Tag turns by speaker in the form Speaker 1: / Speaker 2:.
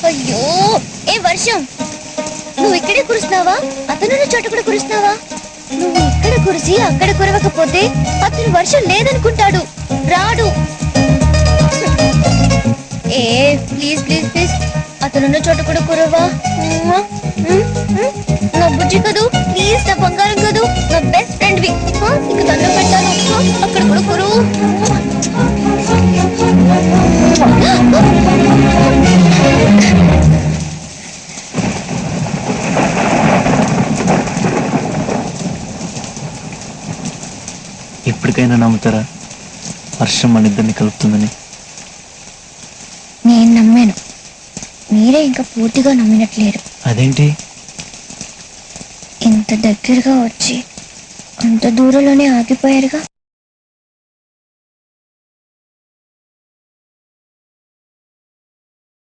Speaker 1: అయ్యో ఏ వర్షం, నువ్వు ఇక్కడే కురుస్తున్నావా? అతనున్న చోట కూడా కురుస్తున్నావా? నువ్వు ఇక్కడ కురిసి అక్కడ కురవకపోతే అతను వర్షం లేదనుకుంటాడు, రాడు. ఏ ప్లీజ్ ప్లీజ్ ప్లీజ్ అతనున్న చోట కూడా కురవా. నా బుజ్జి కదూ, ప్లీజ్ నా బంగారం కదూ, నా బెస్ట్ ఫ్రెండ్ వి, నీకు దండం పెడతాను, అక్కడ కూడా కురువు.
Speaker 2: ఎప్పటికైనా నమ్ముతారా వర్షం మన ఇద్దరిని కలుపుతుందని?
Speaker 1: నేను నమ్మాను, మీరే ఇంకా పూర్తిగా నమ్మినట్లేరు.
Speaker 2: అదేంటి?
Speaker 1: ఇంత దగ్గరగా వచ్చి అంత దూరంలోనే ఆగిపోయారుగా.